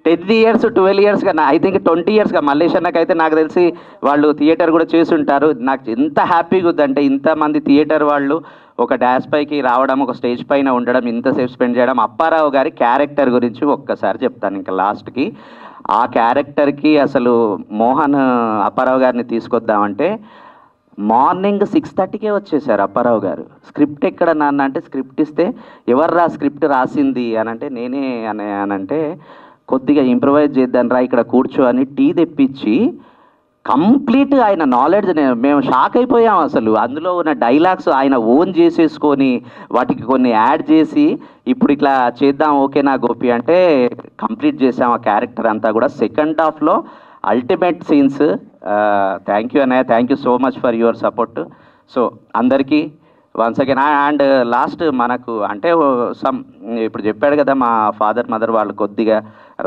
10 years 12 yearsగా, ఐ థింక్ 20 yearsగా మల్లేష్ అన్నకైతే నాకు తెలిసి వాళ్ళు థియేటర్ కూడా చేసి ఉంటారు. నాకు ఎంత హ్యాపీగా ఉందంటే ఇంతమంది థియేటర్ వాళ్ళు ఒక డాష్ పైకి రావడం, ఒక స్టేజ్ పైన ఉండడం, ఇంతసేపు స్పెండ్ చేయడం. అప్పారావు గారి క్యారెక్టర్ గురించి ఒక్కసారి చెప్తాను ఇంకా లాస్ట్కి. ఆ క్యారెక్టర్కి అసలు మోహన్ అప్పారావు గారిని తీసుకొద్దామంటే మార్నింగ్ 6:30కే వచ్చేసారు అప్పారావు గారు. స్క్రిప్ట్ ఎక్కడ నాన్న అంటే, స్క్రిప్ట్ ఇస్తే ఎవర్రా స్క్రిప్ట్ రాసింది అనంటే నేనే అనంటే కొద్దిగా ఇంప్రవైజ్ చేద్దాం రా ఇక్కడ కూర్చో అని టీ తెప్పించి కంప్లీట్ ఆయన నాలెడ్జ్ మేము షాక్ అయిపోయాం అసలు. అందులో ఉన్న డైలాగ్స్ ఆయన ఓన్ చేసేసుకొని వాటికి కొన్ని యాడ్ చేసి ఇప్పుడు ఇట్లా చేద్దాం ఓకేనా గోపి అంటే కంప్లీట్ చేసాం ఆ క్యారెక్టర్ అంతా కూడా. సెకండ్ హాఫ్లో అల్టిమేట్ సీన్స్. థ్యాంక్ యూ అన్నయ్య, thank you so much for your support. So అందరికీ వన్స్ అగైన్. అండ్ లాస్ట్ మనకు అంటే ఇప్పుడు చెప్పాడు కదా మా ఫాదర్ మదర్ వాళ్ళు కొద్దిగా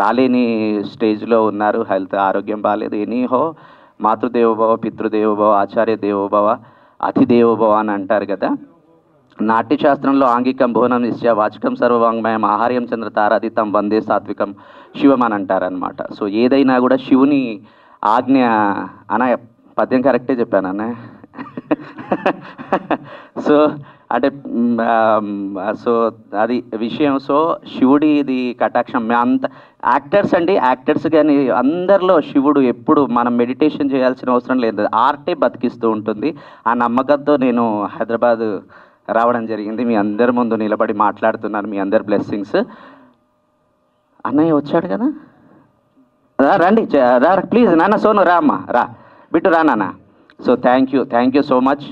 రాలేని స్టేజ్లో ఉన్నారు, హెల్త్ ఆరోగ్యం బాగాలేదు. ఎనీహో మాతృదేవోభవ, పితృదేవోభవ, ఆచార్య దేవోభవ, అతిదేవోభవ అని అంటారు కదా. నాట్యశాస్త్రంలో ఆంగికం భువనం నిశ్చయ వాచకం సర్వవాంగ్మయం ఆహార్యం చంద్ర తారాదితం వందే సాత్వికం శివం అని అంటారనమాట. సో ఏదైనా కూడా శివుని ఆజ్ఞ అన్న పద్యం కరెక్టే చెప్పాను అన్న. సో అంటే సో అది విషయం. సో శివుడిది కటాక్షం అంత యాక్టర్స్ కానీ అందరిలో శివుడు ఎప్పుడు మనం మెడిటేషన్ చేయాల్సిన అవసరం లేదు, ఆర్టే బతికిస్తూ ఉంటుంది. ఆ నమ్మకంతో నేను హైదరాబాద్ రావడం జరిగింది. మీ అందరి ముందు నిలబడి మాట్లాడుతున్నాను, మీ అందరి బ్లెస్సింగ్స్. అన్నయ్య వచ్చాడు కదా, రండి రా ప్లీజ్ నాన్న. సోను రా అమ్మ, రా బిట్టు రా నాన్న. So thank you so much.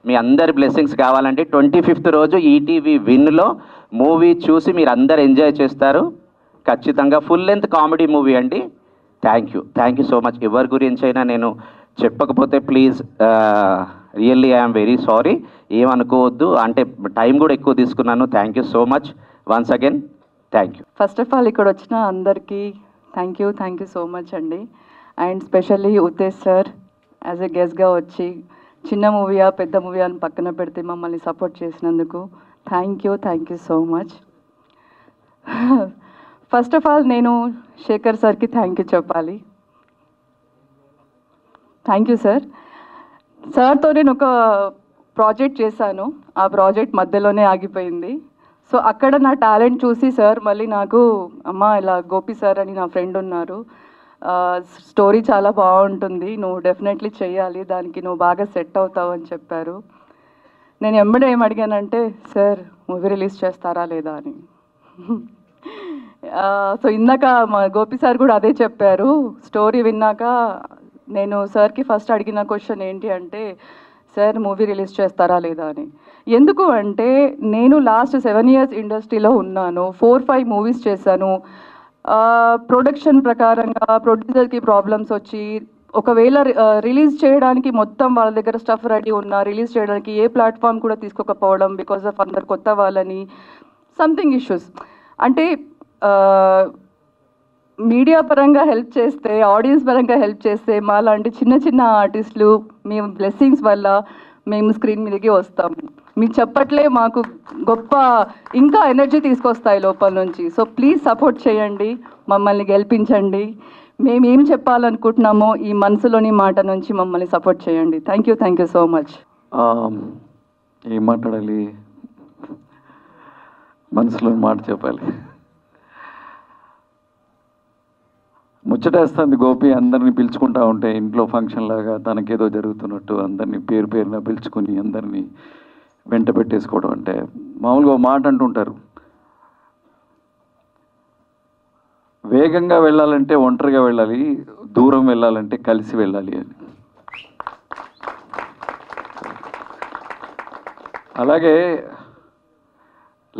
మీ అందరి బ్లెస్సింగ్స్ కావాలంటే 25th రోజు ఈటీవీ విన్లో మూవీ చూసి మీరు అందరు ఎంజాయ్ చేస్తారు ఖచ్చితంగా. ఫుల్ లెంత్ కామెడీ మూవీ అండి. Thank you so much. ఎవరి గురించి అయినా నేను చెప్పకపోతే please really I'm very sorry, ఏమనుకోవద్దు. అంటే టైం కూడా ఎక్కువ తీసుకున్నాను. Thank you so much once again. Thank you. First of all ఇక్కడ వచ్చిన అందరికీ థ్యాంక్ యూ సో మచ్ అండి. And specially Uttej sir as a గెస్ట్గా వచ్చి చిన్న మూవీయా పెద్ద మూవీ అని పక్కన పెడితే మమ్మల్ని సపోర్ట్ చేసినందుకు thank you so much. First of all నేను శేఖర్ సార్కి థ్యాంక్ యూ చెప్పాలి. Thank you sir. సార్తో నేను ఒక ప్రాజెక్ట్ చేశాను, ఆ ప్రాజెక్ట్ మధ్యలోనే ఆగిపోయింది. సో అక్కడ నా టాలెంట్ చూసి సార్ మళ్ళీ నాకు అమ్మ ఇలా గోపి సార్ అని నా ఫ్రెండ్ ఉన్నారు, స్టోరీ చాలా బాగుంటుంది, నువ్వు డెఫినెట్లీ చెయ్యాలి, దానికి నువ్వు బాగా సెట్ అవుతావు అని చెప్పారు. నేను ఎమ్మడే ఏం అడిగానంటే సార్ మూవీ రిలీజ్ చేస్తారా లేదా అని. సో ఇందాక మా గోపి సార్ కూడా అదే చెప్పారు. స్టోరీ విన్నాక నేను సార్కి ఫస్ట్ అడిగిన క్వశ్చన్ ఏంటి అంటే సార్ మూవీ రిలీజ్ చేస్తారా లేదా అని. ఎందుకు అంటే నేను లాస్ట్ 7 years ఇండస్ట్రీలో ఉన్నాను, 4-5 మూవీస్ చేశాను. ప్రొడక్షన్ ప్రకారంగా ప్రొడ్యూసర్కి ప్రాబ్లమ్స్ వచ్చి ఒకవేళ రిలీజ్ చేయడానికి మొత్తం వాళ్ళ దగ్గర స్టఫ్ రెడీ ఉన్నా రిలీజ్ చేయడానికి ఏ ప్లాట్ఫామ్ కూడా తీసుకోకపోవడం బికాజ్ ఆఫ్ అందరు కొత్త వాళ్ళని సంథింగ్ ఇష్యూస్. అంటే మీడియా పరంగా హెల్ప్ చేస్తే, ఆడియన్స్ పరంగా హెల్ప్ చేస్తే మా లాంటి చిన్న చిన్న ఆర్టిస్టులు మేము బ్లెస్సింగ్స్ వల్ల మేము స్క్రీన్ మీదకి వస్తాము. మీ చెప్పట్లే మాకు గొప్ప ఇంకా ఎనర్జీ తీసుకొస్తాయి లోపల నుంచి. సో ప్లీజ్ సపోర్ట్ చేయండి, మమ్మల్ని గెలిపించండి. మేము ఏం చెప్పాలనుకుంటున్నామో ఈ మనసులోని మాట నుంచి మమ్మల్ని సపోర్ట్ చేయండి. Thank you so much. ఏం మాట్లాడాలి, మనసులోని మాట చెప్పాలి. ముచ్చటేస్తుంది గోపి అందరినీ పిలుచుకుంటా ఉంటే ఇంట్లో ఫంక్షన్ లాగా తనకేదో జరుగుతున్నట్టు అందరినీ పేరు పేరున పిలుచుకుని అందరినీ వెంట పెట్టేసుకోవడం. అంటే మామూలుగా మాట అంటుంటారు, వేగంగా వెళ్ళాలంటే ఒంటరిగా వెళ్ళాలి, దూరం వెళ్ళాలంటే కలిసి వెళ్ళాలి అని. అలాగే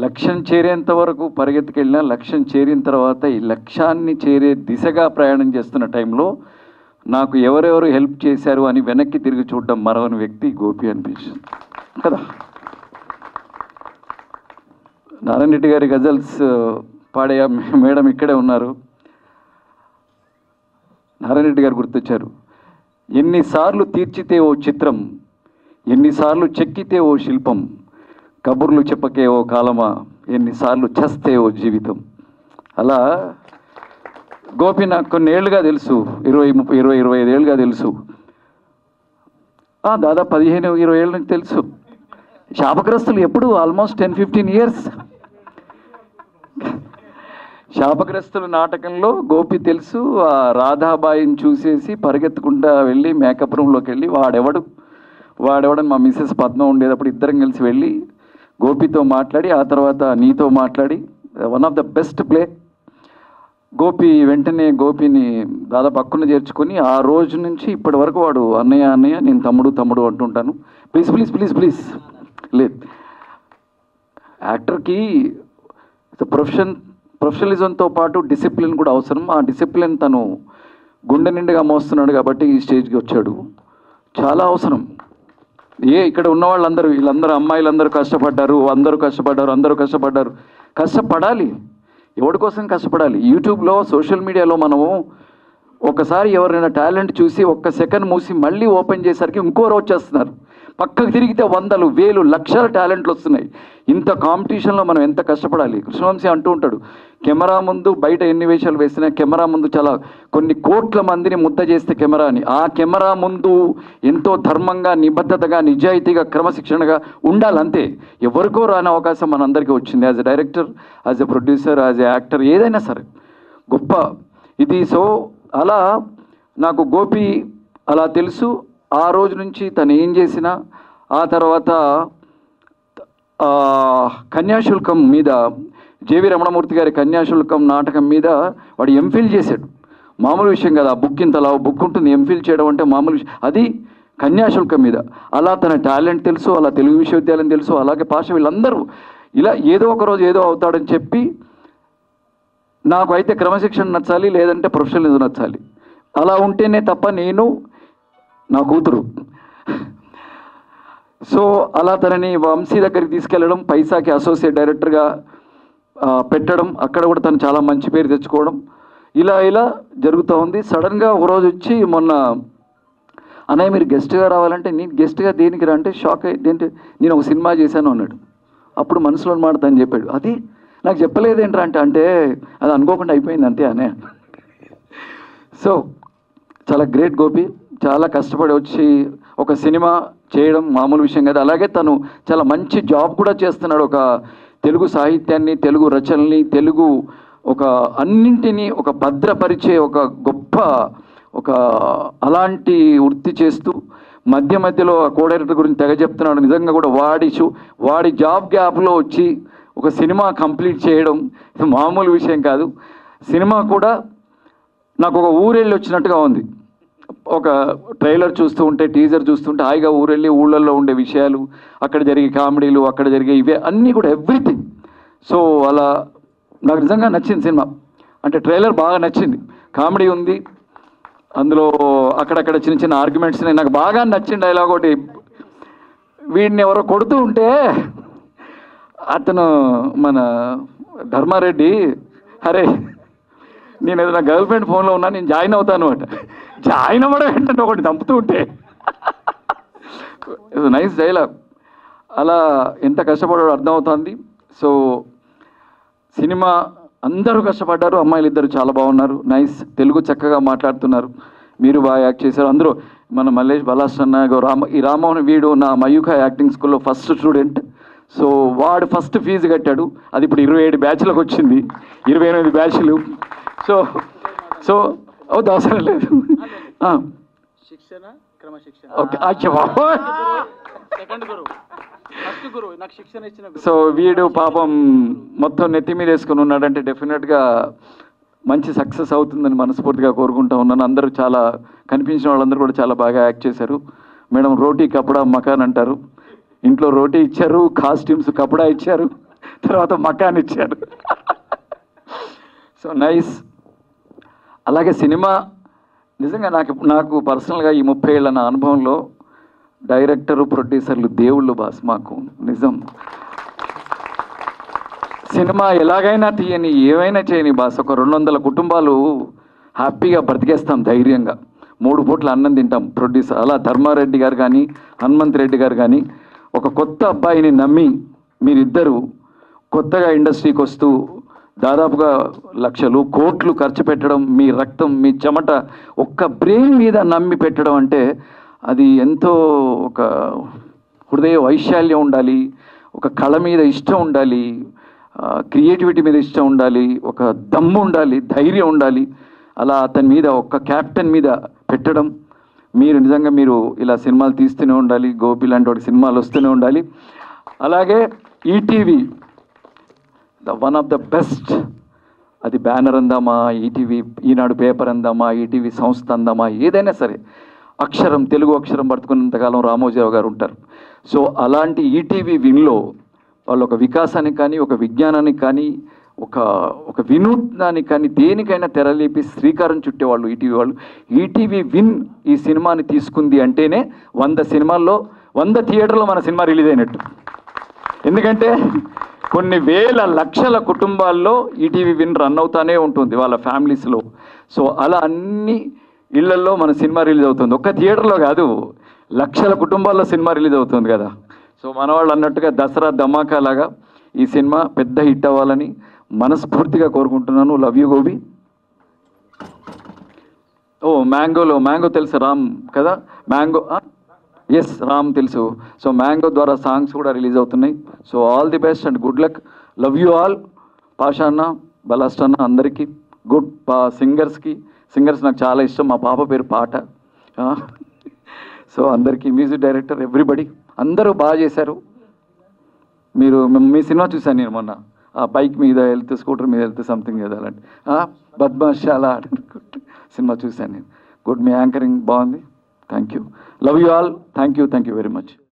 లక్ష్యం చేరేంత వరకు పరిగెత్తుకెళ్ళినా లక్ష్యం చేరిన తర్వాత ఈ లక్ష్యాన్ని చేరే దిశగా ప్రయాణం చేస్తున్న టైంలో నాకు ఎవరెవరు హెల్ప్ చేశారు అని వెనక్కి తిరిగి చూడడం మరొకని వ్యక్తి గోపి అనిపించింది కదా. నారాయణ రెడ్డి గారి గజల్స్ పాడే మేడం ఇక్కడే ఉన్నారు. నారాయణ రెడ్డి గారు గుర్తొచ్చారు. ఎన్నిసార్లు తీర్చితే ఓ చిత్రం, ఎన్నిసార్లు చెక్కితే ఓ శిల్పం, కబుర్లు చెప్పకే ఓ కాలమా, ఎన్నిసార్లు చస్తే ఓ జీవితం. అలా గోపి నాకు కొన్ని ఏళ్ళుగా తెలుసు, 20-25 ఏళ్ళుగా తెలుసు. దాదాపు 15-20 ఏళ్ళ నుంచి తెలుసు. శాపగ్రస్తులు ఎప్పుడు ఆల్మోస్ట్ 10-15 years. శాపగ్రస్తులు నాటకంలో గోపి తెలుసు. ఆ రాధాబాయిని చూసేసి పరిగెత్తుకుంటా వెళ్ళి మేకప్ రూమ్లోకి వెళ్ళి వాడెవడని మా మిస్సెస్ పద్మ ఉండేటప్పుడు ఇద్దరం కలిసి వెళ్ళి గోపితో మాట్లాడి ఆ తర్వాత నీతో మాట్లాడి one of the best play. Gopi వెంటనే గోపిని దాదాపు పక్కన చేర్చుకొని ఆ రోజు నుంచి ఇప్పటి వరకు వాడు అన్నయ్య అన్నయ్య, నేను తమ్ముడు అంటుంటాను. Please please please please. లేదు, యాక్టర్కి ప్రొఫెషనలిజంతో పాటు డిసిప్లిన్ కూడా అవసరం. ఆ డిసిప్లిన్ తను గుండె నిండుగా మోస్తున్నాడు కాబట్టి ఈ స్టేజ్కి వచ్చాడు. చాలా అవసరం. ఇక్కడ ఉన్న వాళ్ళందరూ, వీళ్ళందరూ అమ్మాయిలందరూ కష్టపడ్డారు, అందరూ కష్టపడాలి. ఎవరి కోసం కష్టపడాలి? యూట్యూబ్లో సోషల్ మీడియాలో మనము ఒకసారి ఎవరైనా టాలెంట్ చూసి ఒక్క సెకండ్ మూసి మళ్ళీ ఓపెన్ చేసరికి ఇంకోరు వచ్చేస్తున్నారు. పక్కకు తిరిగితే 100,000 లక్షల టాలెంట్లు వస్తున్నాయి. ఇంత కాంపిటీషన్లో మనం ఎంత కష్టపడాలి? కృష్ణవంశీ అంటూ ఉంటాడు, కెమెరా ముందు బయట ఎన్ని వేషాలు వేసినా కెమెరా ముందు చాలా కొన్ని కోట్ల మందిని ముద్ద చేస్తే కెమెరా అని. ఆ కెమెరా ముందు ఎంతో ధర్మంగా, నిబద్ధతగా, నిజాయితీగా, క్రమశిక్షణగా ఉండాలి. అంతే. ఎవరికో రాని అవకాశం మనందరికీ వచ్చింది. As a director, as a producer, as a actor, ఏదైనా సరే గొప్ప ఇది. సో అలా నాకు గోపి అలా తెలుసు. ఆ రోజు నుంచి తను ఏం చేసినా, ఆ తర్వాత కన్యాశుల్కం మీద, జేవి రమణమూర్తి గారి కన్యాశుల్కం నాటకం మీద వాడు ఎంఫిల్ చేశాడు. మామూలు విషయం కదా, బుక్ ఇంతలా బుక్ ఉంటుంది, ఎంఫిల్ చేయడం అంటే మామూలు విషయం. అది కన్యాశుల్కం మీద. అలా తన టాలెంట్ తెలుసు, అలా తెలుగు విశ్వవిద్యాలయం తెలుసు, అలాగే పాష, వీళ్ళందరూ ఇలా ఏదో ఒక రోజు ఏదో అవుతాడని చెప్పి, నాకు అయితే క్రమశిక్షణ నచ్చాలి, లేదంటే ప్రొఫెషనలిజం నచ్చాలి. అలా ఉంటేనే తప్ప నేను, నా కూతురు. సో అలా తనని వంశీ దగ్గరికి తీసుకెళ్ళడం, పైసాకి అసోసియేట్ డైరెక్టర్గా పెట్టడం, అక్కడ కూడా తను చాలా మంచి పేరు తెచ్చుకోవడం, ఇలా జరుగుతూ ఉంది. సడన్గా ఒకరోజు వచ్చి మొన్న, అన్నయ్య మీరు గెస్ట్గా రావాలంటే, నేను గెస్ట్గా దేనికి రా అంటే షాక్ అయ్యింది. నేను ఒక సినిమా చేశాను అన్నాడు. అప్పుడు మనసులో మాడతాను చెప్పాడు. అది నాకు చెప్పలేదేంట్రా అంటే అది అనుకోకుండా అయిపోయింది అంతే అనే. సో చాలా గ్రేట్ గోపి. చాలా కష్టపడి వచ్చి ఒక సినిమా చేయడం మామూలు విషయం కాదు. అలాగే తను చాలా మంచి జాబ్ కూడా చేస్తున్నాడు. ఒక తెలుగు సాహిత్యాన్ని, తెలుగు రచనల్ని, తెలుగు ఒక అన్నింటినీ ఒక భద్రపరిచే ఒక గొప్ప ఒక అలాంటి వృత్తి చేస్తూ మధ్య మధ్యలో కో డైరెక్టర్ గురించి తెగ చెప్తున్నాడు. నిజంగా కూడా వాడి జాబ్ గ్యాప్లో వచ్చి ఒక సినిమా కంప్లీట్ చేయడం ఇది మామూలు విషయం కాదు. సినిమా కూడా నాకు ఒక ఊరెళ్ళి వచ్చినట్టుగా ఉంది. ఒక ట్రైలర్ చూస్తూ ఉంటే, టీజర్ చూస్తుంటే హాయిగా ఊరెళ్ళి ఊళ్ళల్లో ఉండే విషయాలు, అక్కడ జరిగే కామెడీలు, అక్కడ జరిగే ఇవే అన్నీ కూడా ఎవ్రీథింగ్. సో అలా నాకు నిజంగా నచ్చింది సినిమా. అంటే ట్రైలర్ బాగా నచ్చింది, కామెడీ ఉంది అందులో, అక్కడక్కడ చిన్న చిన్న ఆర్గ్యుమెంట్స్ నాకు బాగా నచ్చిన డైలాగ్ ఒకటి, వీడిని ఎవరో కొడుతూ ఉంటే అతను మన ధర్మారెడ్డి, అరే నేను ఏదైనా గర్ల్ ఫ్రెండ్ ఫోన్లో ఉన్నా, నేను జాయిన్ అవుతాను అనమాట. జాయిన్ అవ్వడం ఏంటంటే ఒకటి దంపుతూ ఉంటే నైస్ డైలాగ్. అలా ఎంత కష్టపడాడో అర్థమవుతుంది. సో సినిమా అందరూ కష్టపడ్డారు, అమ్మాయిలు ఇద్దరు చాలా బాగున్నారు, నైస్, తెలుగు చక్కగా మాట్లాడుతున్నారు, మీరు బాగా యాక్ట్ చేశారు అందరూ. మన మల్లేష్ బలాస్టన్న, ఈ రామోహన్, వీడు నా మయూఖ యాక్టింగ్ స్కూల్లో ఫస్ట్ స్టూడెంట్. సో వాడు ఫస్ట్ ఫీజు కట్టాడు, అది ఇప్పుడు 27 బ్యాచ్లకు వచ్చింది, 28 బ్యాచ్లు. సో సో అవుతుంది, అవసరం లేదు. ఓకే, అచ్చా బాబోయ్. సో వీడు పాపం మొత్తం నెత్తి మీద వేసుకుని ఉన్నాడంటే డెఫినెట్గా మంచి సక్సెస్ అవుతుందని మనస్ఫూర్తిగా కోరుకుంటూ ఉన్నాను. అందరూ చాలా కనిపించిన వాళ్ళందరూ కూడా చాలా బాగా యాక్ట్ చేశారు. మేడం రోటీ కపడా మకాన్ అంటారు, ఇంట్లో రోటీ ఇచ్చారు, కాస్ట్యూమ్స్ కపడా ఇచ్చారు, తర్వాత మకాన్ ఇచ్చారు. So nice. అలాగే సినిమా నిజంగా నాకు పర్సనల్గా ఈ 30 ఏళ్ళ నా అనుభవంలో డైరెక్టరు, ప్రొడ్యూసర్లు దేవుళ్ళు బాస్ మాకు. నిజం, సినిమా ఎలాగైనా తీయని, ఏమైనా చేయని బాస్, ఒక 200 కుటుంబాలు హ్యాపీగా బ్రతికేస్తాం ధైర్యంగా, 3 పూట్ల అన్నం తింటాం. ప్రొడ్యూసర్ అలా ధర్మారెడ్డి గారు కానీ, హనుమంత్ రెడ్డి గారు కానీ, ఒక కొత్త అబ్బాయిని నమ్మి మీరిద్దరూ కొత్తగా ఇండస్ట్రీకి వస్తూ దాదాపుగా లక్షలు, కోట్లు ఖర్చు పెట్టడం, మీ రక్తం, మీ చెమట ఒక్క బ్రెయిన్ మీద నమ్మి పెట్టడం అంటే అది ఎంతో ఒక హృదయ వైశాల్యం ఉండాలి, ఒక కళ మీద ఇష్టం ఉండాలి, క్రియేటివిటీ మీద ఇష్టం ఉండాలి, ఒక దమ్ము ఉండాలి, ధైర్యం ఉండాలి. అలా అతని మీద ఒక క్యాప్టెన్ మీద పెట్టడం, మీరు నిజంగా మీరు ఇలా సినిమాలు తీస్తూనే ఉండాలి, గోపి లాంటి వాటి సినిమాలు వస్తూనే ఉండాలి. అలాగే ETV one of the best, అది బ్యానర్ అందామా, ఈటీవీ ఈనాడు పేపర్ అందామా, ఈటీవీ సంస్థ అందామా, ఏదైనా సరే అక్షరం, తెలుగు అక్షరం పట్టుకున్నంతకాలం రామోజీరావు గారు ఉంటారు. సో అలాంటి ఈటీవీ విన్లో వాళ్ళు ఒక వికాసానికి కానీ, ఒక విజ్ఞానానికి కానీ, ఒక వినూత్నానికి కానీ, దేనికైనా తెరలేపి శ్రీకారం చుట్టేవాళ్ళు ఈటీవీ వాళ్ళు. ఈటీవీ విన్ ఈ సినిమాని తీసుకుంది అంటేనే 100 సినిమాల్లో 100 థియేటర్లో మన సినిమా రిలీజ్ అయినట్టు. ఎందుకంటే కొన్ని వేల లక్షల కుటుంబాల్లో ఈటీవీ విన్ రన్ అవుతానే ఉంటుంది వాళ్ళ ఫ్యామిలీస్లో. సో అలా అన్ని ఇళ్లల్లో మన సినిమా రిలీజ్ అవుతుంది, ఒక్క థియేటర్లో కాదు, లక్షల కుటుంబాల్లో సినిమా రిలీజ్ అవుతుంది కదా. సో మన వాళ్ళు అన్నట్టుగా దసరా ధమాకా లాగా ఈ సినిమా పెద్ద హిట్ అవ్వాలని మనస్ఫూర్తిగా కోరుకుంటున్నాను. Love you Gobi. ఓ మ్యాంగో తెలుసు, రామ్ కదా, మ్యాంగో, ఎస్ రామ్ తెలుసు. సో మ్యాంగో ద్వారా సాంగ్స్ కూడా రిలీజ్ అవుతున్నాయి. So all the best and good luck. Love you all. Pasha అన్న, బలాస్ట్ అన్న, అందరికీ గుడ్. సింగర్స్ నాకు చాలా ఇష్టం, మా పాప పేరు పాట. సో అందరికీ, మ్యూజిక్ డైరెక్టర్, ఎవ్రీబడి అందరూ బాగా చేశారు. మీ సినిమా చూశాను నేను మొన్న, బైక్ మీద వెళ్తూ, స్కూటర్ మీద వెళ్తూ సంథింగ్ ఏదో అలాంటి బద్మాషాలా సినిమా చూశాను నేను. గుడ్, మీ యాంకరింగ్ బాగుంది. Thank you. Love you all. Thank you very much.